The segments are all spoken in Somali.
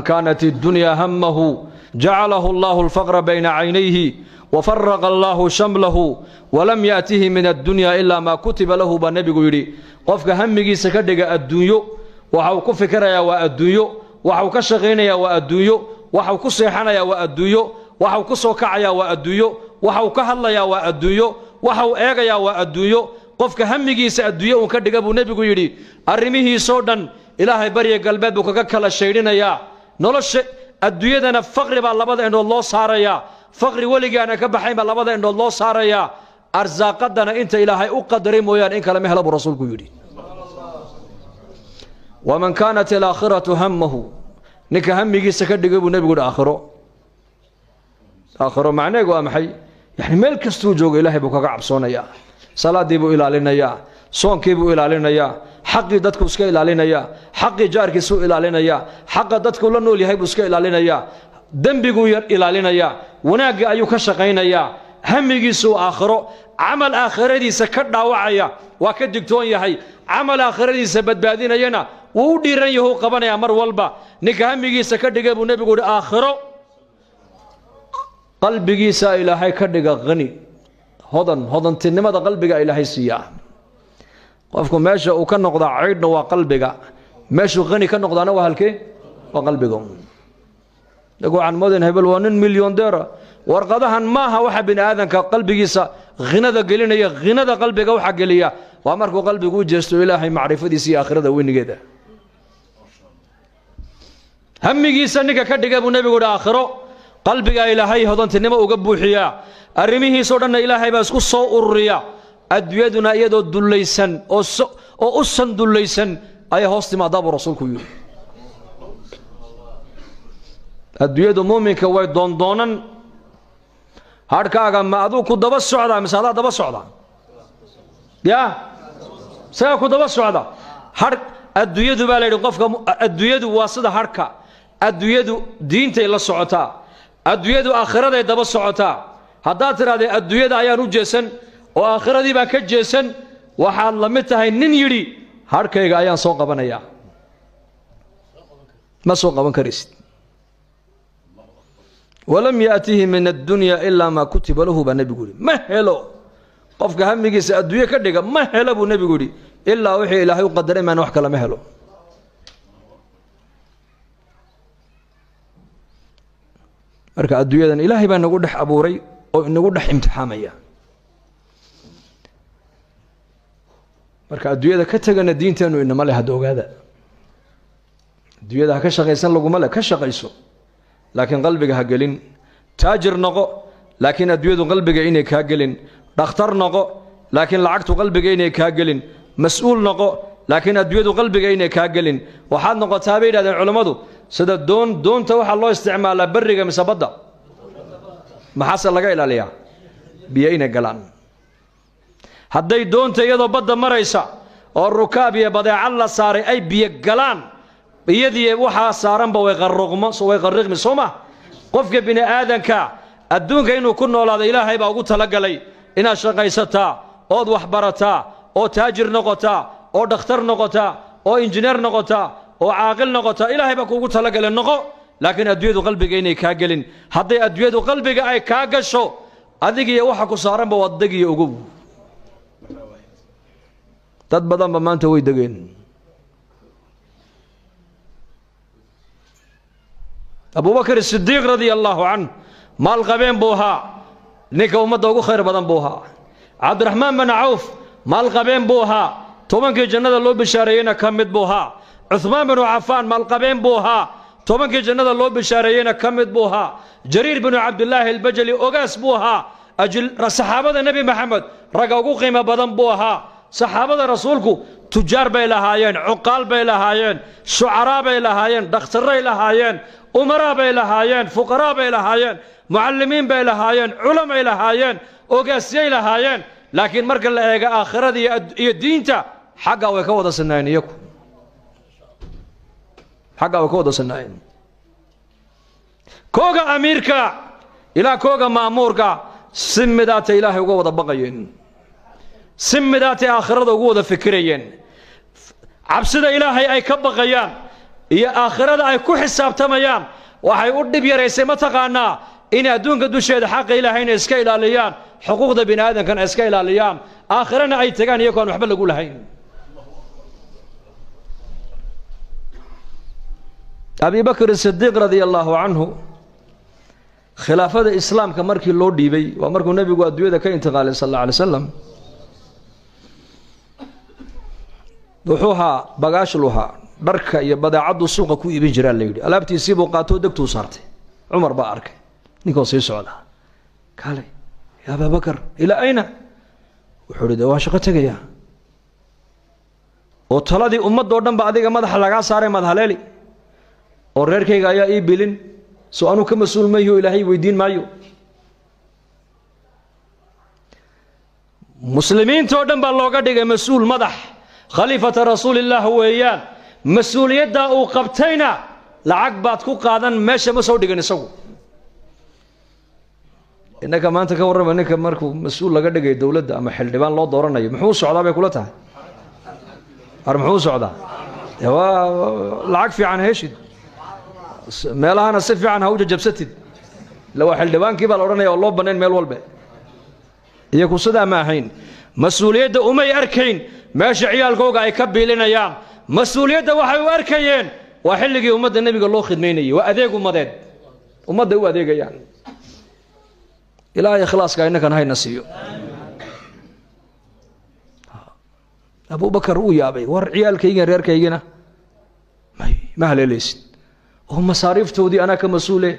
كانت الدنيا همه جعله الله الفقر بين عينيه وفرق الله شمله ولم يأته من الدنيا إلا ما كتب له بالنبي يري قفك همجي سكدق الدنيا وحو كفكر يا والدنيا وحو كشغين يا والدنيا وحو كصيحنا يا والدنيا وحو كسوكع يا والدنيا وحو كهلا يا والدنيا وحو إيغ يا والدنيا قفك همجي سأدنيا وكدق أبو نبي يري أرميه صودا إلهي بري قلبه وككل الشيرين يا nolosha adduunyadana faqri baa labada indhood loo saaraya faqri waligaana ka baxay baa labada indhood loo saaraya arsaaqadana inta ilaahay u qadaray mooyaan in kala ma helo rasuulku yiri waman kanat al-akhiratu hammuhu ninka hamigiisa ka dhigay buu nabigu aakhiro macnaheedu waa maxay yani meel kastuu joogo ilaahay buu kaga cabsoonaya salaadii buu ilaalinaya soonkii buu ilaalinaya xaqii dadku iska ilaalinaya xaqii jaarkiisu ilaalinaya xaqa dadku la nool yahay buu iska ilaalinaya dambigu yar ilaalinaya wanaaga ayuu ka shaqeynaya hamigiisu aakhiro amal aakhiradiisa ka dhaawacaya waa ka digtoon yahay amal aakhiradiisa badbaadinayana wuu dhiiran yahay qabanaya mar walba ninka hamigiisa ka dhigay buu nabigu aakhiro qalbigiisa ilaahay ka dhiga qani hodantinimada qalbiga ilaahay siiya qofku meesha uu ka noqdo ciidna waa qalbiga meesha qani ka noqdana waa halkee waa qalbiga dagu aan moodin hebel waa nin milyaneer warqadahan maaha waxa bin aadanka qalbigiisa qinada gelinaya qinada qalbiga waxa geliya waa markuu qalbigu u jeesto ilaahay macrifadiisa iyo aakhirada weynigeeda hamigiisa ninka ka dhigay buu nabigu aakhiro qalbiga ilaahay hodantinimo uga buuxiya arrimihiisa dhanna ilaahay baa isku soo ururiya adduunyaduna iyadoo dulaysan oo u sandulaysan ay hoos timaadaba rasuulku yiri adduunyadu muuminka way doondoonan harkaaga ma aduu ku daba socda misaada daba socda ya saa ku daba socda har adduunyadu baa leeyahay qofka adduunyadu waa sida harka adduunyadu diintay la socotaa adduunyadu aakhirada ay daba socotaa hadaa tiraade adduunyada ayaan u jeesan oo aakhiradii baa ka jeesan waxaad la mid tahay nin yiri harkayga ayaan soo qabanaya ma soo qaban karisid walam yaatihi min ad-dunya illa ma kutiba lahu ba nabigu yiri ma helo qofka hamigiisa adduunyo ka dhiga ma helo buu nabigu yiri illa wixii ilaahay u qadaray ma wax kale ma helo marka adduunyadan ilaahay baa nagu dhex abuuray oo inagu dhex imtixaamaya marka adduunyada ka tagana diinteenu inama leh hada ogaada adduunyada ka shaqaysan laguma leh ka shaqayso laakiin qalbiga ha gelin taajir noqo laakiin adduunyadu qalbiga inay ka gelin dhakhtar noqo laakiin lacagtu qalbiga inay ka gelin mas'uul noqo laakiin adduunyadu qalbiga inay ka gelin waxaad noqotaa bay yiraahdeen culimadu sida doonta waxa loo isticmaalaa bariga misabada maxaa laga ilaaliyaa biyo inay galaan hadday doonta iyadoo badda maraysa oo rukaab iyo badeecad la saaray ay biyo galaan iyadii waxa saaranba way qarriqmi sooma qofka bini aadanka adduunka inuu ku noolaado ilaahay baa ugu talagalay inaad shaqaysataa oo wax barataa oo taajir noqotaa oo dhakhtar noqotaa oo injineer noqotaa oo caaqil noqotaa ilaahay baa kuugu talagalay noqo laakiin adduunyadu qalbiga inay ka gelin hadday adduunyadu qalbiga ay ka gasho adiga waxa ku saaranba wadagiyo ugu dad badan ba maanta way dageen Abu Bakr as-Siddiq radiyallahu anhu maal qabeen booha ninka umada ugu khayr badan booha Abdurrahman bin Auf maal qabeen booha tobankii jannada loo bishaareeyay kamid booha Uthman bin Affan maal qabeen booha tobankii jannada loo bishaareeyay kamid booha Jarir bin Abdullah al-Bajali ogaas booha ajil saxaabada nabi Muhammad raga ugu qiimo badan booha saxaabada rasuulku tujaar bay lahaayeen uqaal bay lahaayeen shu'ara bay lahaayeen dhakhtaray lahaayeen umara bay lahaayeen fuqara bay lahaayeen muallimiin bay lahaayeen ulama bay lahaayeen ogaasiyay lahaayeen laakiin marka la eego aakhirada iyo diinta xaqa way ka wada sanaayeen iyagu xaqa way ka wada sanaayeen kooga amiirka ila kooga maamurka simidaata ilaahay uga wada baqayeen simidaata aakhirada ugu wada fikirayeen cabsida ilaahay ay ka baqayaan iyo aakhirada ay ku xisaabtamayaan waxay u dhib yaraysay ma taqaanaa in adduunka dusheeda xaqa ilaahayna iska ilaaliyaan xuquuqda bini aadamkana iska ilaaliyaan aakhirana ay tagaan iyagoon waxba lagu lahayn Abi Bakr as-Siddiq radiyallahu anhu khilaafada islaamka markii loo dhiibay waa markuu nabigu adduunyada ka intiqaalay sallallahu alayhi wasallam wuxuuha bagaash luha dharka iyo badeecadu suuqa ku iibin jiraa la yiri alaabtiisii buu qaato degtuu saartay Umar baa arkay ninkoo sii socda kale ya Abu Bakr ila ayna wuxuu yiri waa shaqo tagaya oo taladii ummadoo dhan ba adiga madaxa laga saaray madhaleeli oo reerkayga ayaa ii bilin soo anu ka mas'uul maayo ilaahay weydiin maayo muslimiinta oo dhan baa looga dhigay mas'uul madax khaliifata rasuulillah weeyaan mas'uuliyadda uu qabtayna lacag baad ku qaadan meesha ma soo dhigan isagu inaka maanta ka warrama ninka markuu mas'uul laga dhigay dawladda ama xildhibaan loo dooranayo muxuu socdaa bay kula tahay muxuu socdaa waa lacag fiican heshid meelahana si fiican ha u jabsatid la waa xildhibaankii baa la oranaya oo loo baneen meel walba iyagu sidaa ma ahayn mas'uuliyadda umay arkayn meesha ciyaalkooga ay ka biilinayaan mas'uuliyadda waxay u arkayeen waa xilligii ummadda nabiga loo khidmeynayay waa adeeg ummadeed ummadda u adeegayaan ilaahay ikhlaaska innakan hayna siiyo Abu Bakr uu yaabay war ciyaalkayga reerkaygana ma haleeleysid oo masaariiftoodii ana ka mas'uule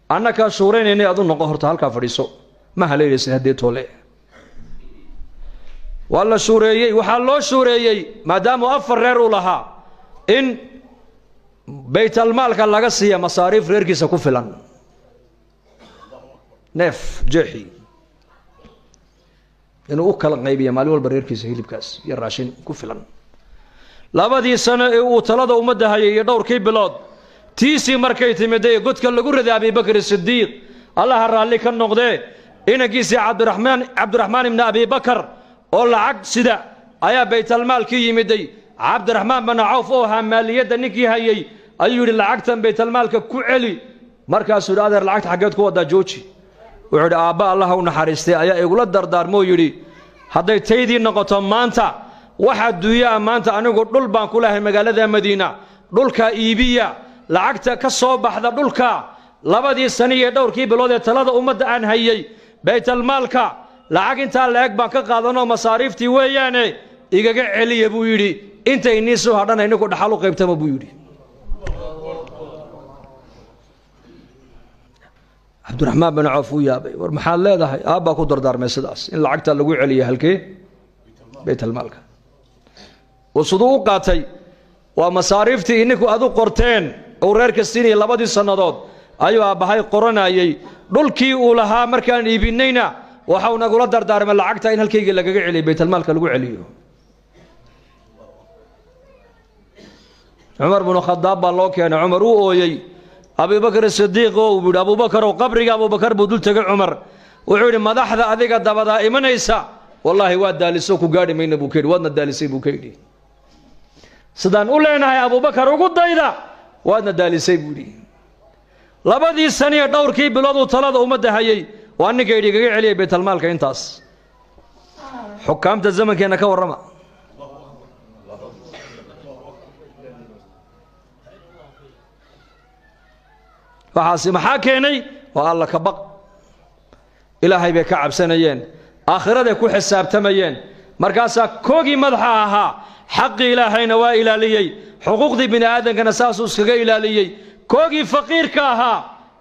ana ka shuureynay adu noqo horta halka fadhiiso ma haleeleysid hadee toole wala shuureeyay waxa loo shuureeyay maadaama afar reer u lahaa in baytal maalka laga siiyo masaariif reerkiisa ku filan neef jeexi inuu kala qaybiyo maalin walba reerkiisa hilibkaas iyo raashin ku filan labadii sano ee uu talada ummadda hayay iyo dhowrkii bilood tiisi markay timiday godka lagu riday Abi Bakr as-Siddiq Allah raalli ka noqday inankiisa Cabdiraxmaan ibn Abi Bakr oo lacag sida ayaa baytal maalkii yimiday Cabdiraxmaan bin Auf oo maaliyada ninkii hayay ayuu yiri lacagtan baytal maalka ku celi markaas uu adeer lacagta xageed ku wada jooji wuxuu yiri aaba Allah u naxariistay ayaa igula dardaarmo yiri haday taydii noqoto maanta waxa duuyaa maanta anigu dhul baan ku lahay magaalada Madiina dhulka iibiya lacagta ka soo baxda dhulka labadii saniye dhowrkii bilood ee talada ummadda aan hayay baytal maalka lacag inta leeg baan ka qaadano masaariiftii weeyaane igaga celiya buu yiri inta inii soo hadhanayna ku dhaxal u qaybtama buu yiri Cabdiraxmaan bin Auf uu yaabay war maxaa leedahay aaba ku dardaarmay sidaas in lacagta lagu celiyo halkee baytal maalka وصدو قاتي ومصاريفتي إنكو أدو قرتين أو ريرك السيني لبادي سنادود أيوة بهاي قرنا أيي دولكي أولها مركان إيبينينا وحاونا قولاد دار من العقتا إن هالكيجي لقاقع علي بيت المال كالقو عليه عمر بن الخطاب الله كان عمر أوي أبي بكر الصديق أبو بكر وقبري أبو بكر بدول تقع عمر وعوري ما ذا أذيك الدبدا إيمان إيسا والله واد دالسوك وقاري من أبو كيد وادنا دالسي أبو كيدي sidaan u leenahay Abu Bakar ugu dayda waadna daalisay buuri labadii saniye dhowrkii bilood uu talada ummadda hayay waa ninka idiga celiyay baytal maalka intaas xukaamta zamankeena ka warrama waxaasi maxaa keenay waa alla ka baq ilaahay bay ka cabsanayeen aakhirada ku xisaabtamayeen markaas koogii madaxa ahaa حق إلهينا وإلاليي حقوق دي بني آدم كان أساسه اسكا إلاليي كوغي فقير كاها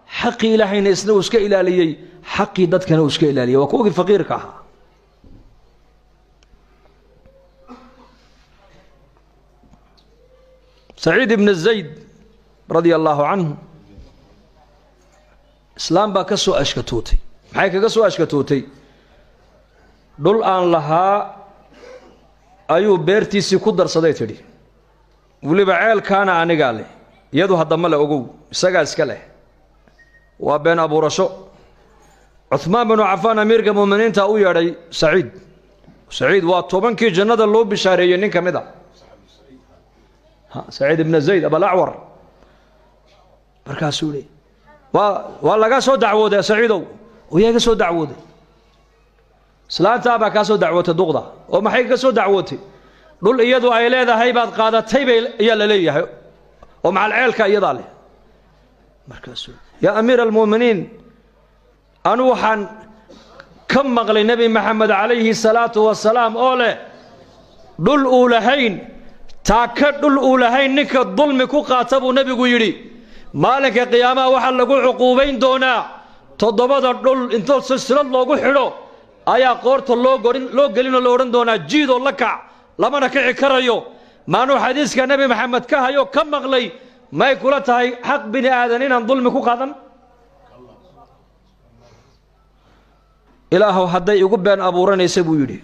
حق إلهينا اسنو اسكا إلاليي حقي داد كان اسكا إلاليي وكوغي فقير كاها سعيد بن الزيد رضي الله عنه إسلام با كسو أشكتوتي محايكا كسو أشكتوتي دول آن لها ayuu beertiisii ku darsaday tiri waliba ceelkaana aniga leh iyadu hadama la ogow isaga iska leh waa been abuurasho Uthman bin Affan amirka muuminiinta uu yeeray Saciid waa tobankii jannada loo bishaareeyay nin kamida Saciid ibn Zayd Abu al-A'war markaasuu leey waa laga soo dacwooday saciidow oo iyaga soo dacwooday islaanta baa ka soo dacwootay duqda oo maxay ka soo dacwootay dhul iyadu ay leedahay baad qaadatay bay ayaa la leeyahay oo macal ceelka iyada leh markaasuu ya amiir almu'miniin anu waxaan ka maqlay nabi maxamed calayhi salaatu wasalaam oo leh dhul uu lahayn taaka dhul uu lahayn ninka dulmi ku qaata buu nabigu yidhi maalinka qiyaamaha waxaa lagu cuquubayn doonaa toddobada dhul intoo silsilad loogu xidho ayaa qoorta loo gelinoo la odhan doonaa jiidoo la kac lamana kici karayo maanuu xadiiska nabi maxamed ka hayo ka maqlay may kula tahay xaq bini aadan inaan dulmi ku qaadan ilaahow hadday igu been abuuranaysa buu yidhi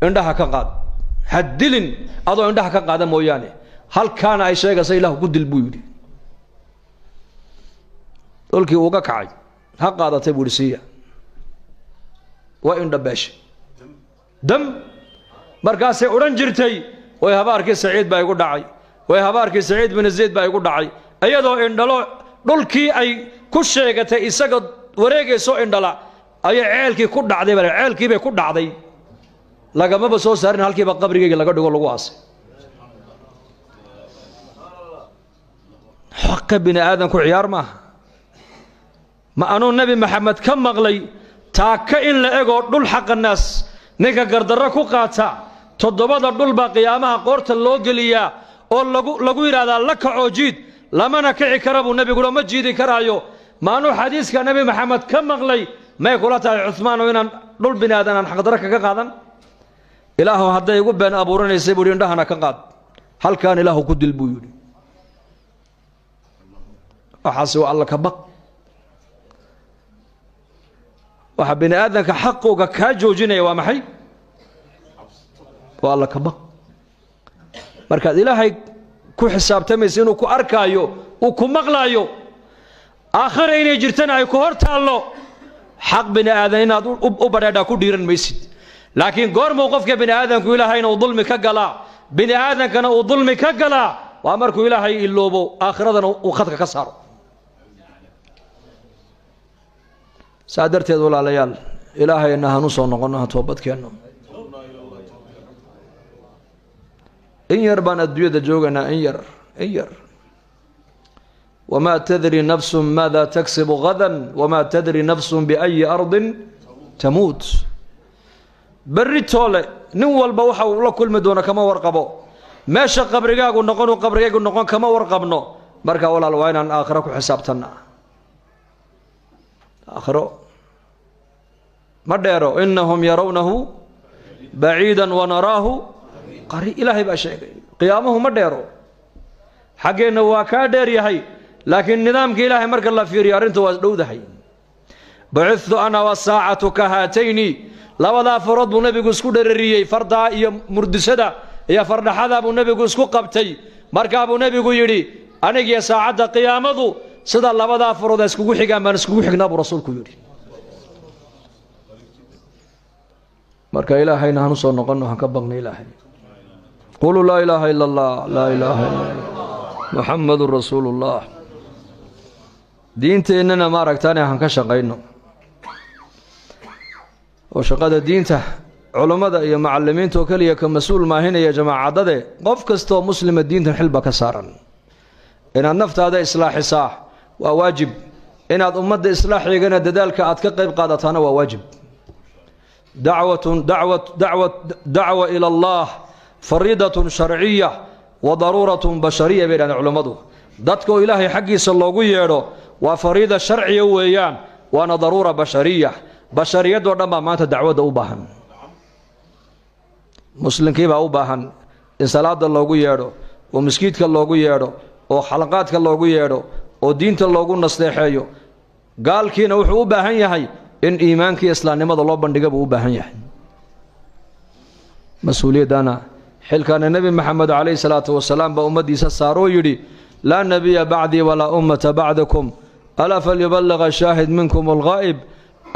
indhaha ka qaad haddilin adoo indhaha ka qaada mooyaane halkaana ay sheegaysa ilaahu ku dil buu yidhi dhulkii uga kacay ha qaadatay buu yidhi siiya waa indhabeeshay dam markaasay odhan jirtay way habaarkii saciid baa igu dhacay way habaarkii saciid bin zayd baa igu dhacay iyadoo indhalo dhulkii ay ku sheegatay isaga wareegayso indhala ayay ceelkii ku dhacday bale ceelkii bay ku dhacday lagamaba soo saarin halkiiba qabrigeyga laga dhigo lagu aasay xaqa bini aadanku ciyaar maaha ma anuu nabi maxamed ka maqlay taaka in la ego dhul xaqa naas ninka gardarro ku qaata toddobada dhul baa qiyaamaha qoorta loo geliyaa oo lagu yidhaahdaa la kacoo jiid lamana kici kara buu nebiguna ma jiidi karaayo maanuu xadiiska nabi maxamed ka maqlay may kula tahay cuhmaano inaan dhul bini aadan aan xaqdarro kaga qaadan ilaahu hadday igu been abuuranaysay buu yidhi indhahana ka qaad halkaan ilaahu ku dil buu yidhi waxaase waa alla ka baq waxa bini aadanka xaqooga kaa joojinaya waa maxay waa alla ka baq markaad ilaahay ku xisaabtamaysa inuu ku arkaayo uu ku maqlaayo aakhira inay jirtana ay ku hor taallo xaq bini aadan inaad u badheedhaa ku dhiiran maysid laakiin goormuu qofka bini aadanku ilaahayna uu dulmi ka galaa bini aadankana uu dulmi ka galaa waa markuu ilaahay iloobo aakhiradana uu khadka ka saaro saa darteed walaalayaal ilaahayna hanu soo noqonno ha toobadkeenno in yar baan adduunyada joogaynaa in yar wamaa tadri nafsun maada taksibu gadan wamaa tadri nafsun biayi ardin tamuut berri toole nin walba waxa uu la kulmi doono kama warqabo meesha qabrigaagu noqonuu qabrigaygu noqon kama warqabno marka walaal waa inaan aakhiro ku xisaabtanna aakhiro ma dheero innahum yarawnahu baciidan wanaraahu qariib ilaahay baa sheegay qiyaamuhu ma dheero xaggeenna waa kaa dheer yahay laakiin nidaamka ilaahay marka la fiiriyo arrintu waa dhowdahay bacithu ana wasaacatu ka haatayni labadaa farood buu nebigu isku dherariyey fardaa iyo murdisada iyo fardhaxada buu nebigu isku qabtay markaa buu nebigu yidhi anigiyo saacadda qiyaamadu sida labadaa farood iskugu xigaan baan iskugu xignaa buu rasuulku yidhi marka ilaahayna hanu soo noqonno han ka baqna ilaahay quluu laa ilaaha ila allah laa ilaaha illa allah muxammadun rasuulullah diinteennana ma aragtaane han ka shaqayno oo shaqada diinta culummada iyo macallimiinta oo keliya ka mas-uul maahinaya jamaacadade qof kastoo muslima diintan xilba ka saaran inaad naftaada islaaxisaa waa waajib inaad ummadda islaaxeegana dadaalka aad ka qayb qaadataana waa waajib dacwa ila allah fariidatun sharciya wa daruuratun bashariya bay dhahdeen culummadu dadka oo ilaahay xaggiisa loogu yeedho waa fariida sharciya weeyaan waana daruura bashariya bashariyadoo dhan baa maanta dacwadda u baahan muslimkii baa u baahan in salaada loogu yeedho oo maskiidka loogu yeedho oo xalaqaadka loogu yeedho oo diinta loogu nasteexeeyo gaalkiina wuxuu u baahan yahay in iimaankii islaamnimada loo bandhiga buu u baahan yahay mas-uuliyaddana xilkaana nebi maxamed calayhi salaatu wasalaam baa ummaddiisa saaroo yidhi laa nebiya bacdii walaa ummata bacdakum alaa falyuballiqa shaahid minkum alghaa'ib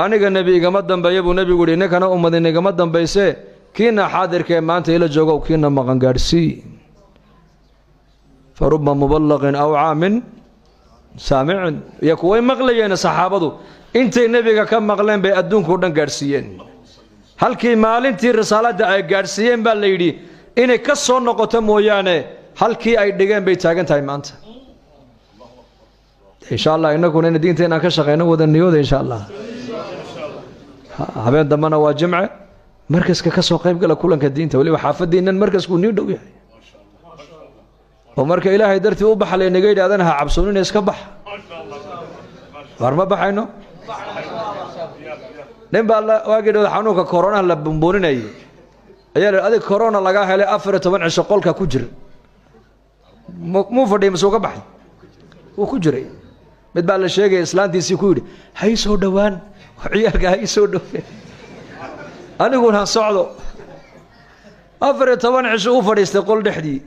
aniga nebi igama dambeeya buu nebigu yidhi ninkana ummadin igama dambaysee kiina xaadirkaee maanta ila joogow kiina maqan gaadhsii faruba muballaqin awcaa min saamicun iyo kuway maqlayeen saxaabadu intay nabiga ka maqleen bay adduunka dhan gaarsiiyeen halkii maalintii risaalada ay gaarsiiyeen baa la yiri inay ka soo noqoto mooyaane halkii ay dhigeen bay taagan tahay maanta insha Allah inaguna in diinteena ka shaqeyno wada niyooda insha Allah habeen damana waa jimce markaska ka soo qayb gala kulanka diinta wali xaafadiinan markasku nii dhow yahay oo marka ilaahay dartii u baxlay naga yiraahdan ha cabsoonin iska bax warma baxayno nimba Allah waageedo xanuunka corona la bumbuuninay ayaa adig corona laga helay 14 cisho qolka ku jir mu fadhiyo masoo ka baxay uu ku jiray mid baa la sheegay islaantiisii ku yiri hay soo dhawaan ciyaalka hay soo dhawaan aniguna socdo 14 cisho uu fadhiistay qol dhexdii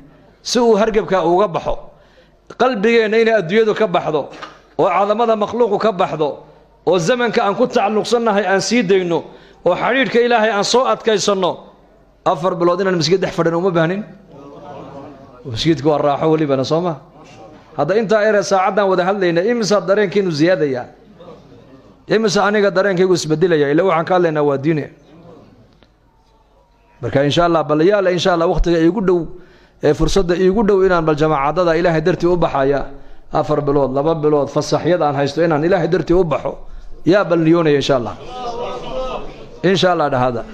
si uu hargabka uga baxo qalbigeena in adduunyadu ka baxdo oo caalamada makhluuq ka baxdo oo zamanka aan ku tacalluqsanahay aan sii deyno oo xariirka ilaahay aan soo adkaysano 4 bilood inaan masjid dhex fadhino uma baahnin masjidku waa raaxo wali bana Soomaa hada inta ay saacadan wada hadlayna imisa dareenkiinu ziyaadaya imisa aniga dareenkaygu isbeddelaya ilaa waxaan ka hadlaynaa waa diin marka insha Allah bal yaala insha Allah waqtiga iigu dhow ee fursada iigu dhow inaan bal jamaacadada ilaahay dartii u baxaya 4 bilood 2 bilood fasaxiyad aan haysto inaan ilaahay dartii u baxo يا بليون إن شاء الله إن شاء الله هذا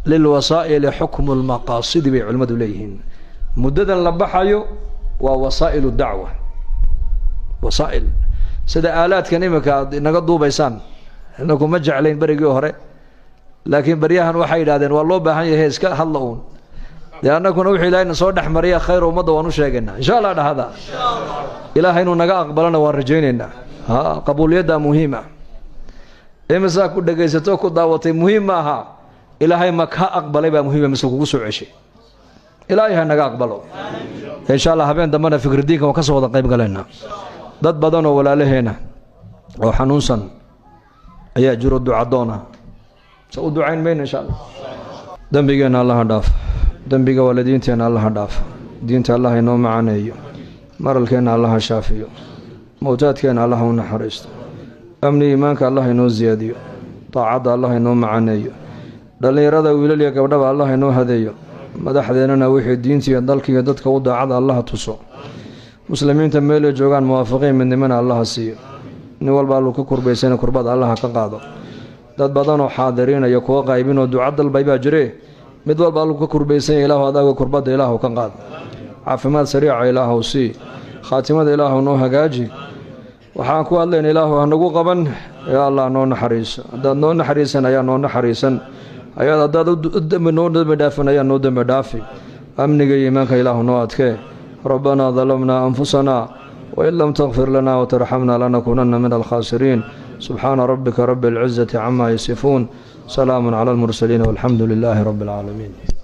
للوسائل حكم المقاصد بعلمة إليهن مددا لبحيو ووسائل الدعوة وسائل سيدا آلات كنيمة نقضوا بيسان إنكم مجع علين بريقوا هري لكن برياهن وحيد هذين والله بحي هيسك هلؤون لأنكم نوحي لين صور نحمريا خير ومضى ونشاقنا إن شاء الله هذا إلهي نقا أقبلنا ورجيننا قبول يدا مهمة إمسا كود دقيستو كود دعوتي مهمة إلهي مكها أقبل يبقى مهمة مسلوك وسوء عشي إلهي نقا أقبله إن شاء الله هبين دمنا فكر ديك وكسو وضا قيب قلنا ضد بدنه ولا لهنا وحنونسا أيا جرو الدعاء دونا سأو دعين بين إن شاء الله دنبيقنا الله داف دنبيق والدينتنا الله داف دينت الله ينو معنا maralkeena Allah shaafiyo mawtaadkeena Allah u naxariisto amni iimaanka Allah inoo ziyaadiyo taacada Allah inoo macaaneeyo dhalinyarada wiilal iyo gabdhaha Allah inoo hadeeyo madaxdeennana wixii diintiga dalkiga dadka u daacada Allah tuso muslimiinta meel ay joogaan muwaafiqiin midnimana Allah siiyo nin walba uu ka kurbaysan kurbada Allah ka qaado dad badan oo xaadiriin iyo kuwa qaybin oo ducada dalbay baa jiree mid walba uu ka kurbaysan Ilaahu adaaga kurbada Ilaahu ka qaado caafimaad sariic Ilaahu sii khaatimada Ilaahu noo hagaaji waxaan ku hadleen Ilaahu hanagu qaban ya Allah noo naxariiso dad noo naxariisan ayaa noo naxariisan ayaa dad noo dhaafan ayaa noo dhaafi amniga iimaanka Ilaahu noo adkee ربنا ظلمنا أنفسنا وإن لم تغفر لنا وترحمنا لنكونن من الخاسرين سبحان ربك رب العزة عما يصفون سلام على المرسلين والحمد لله رب العالمين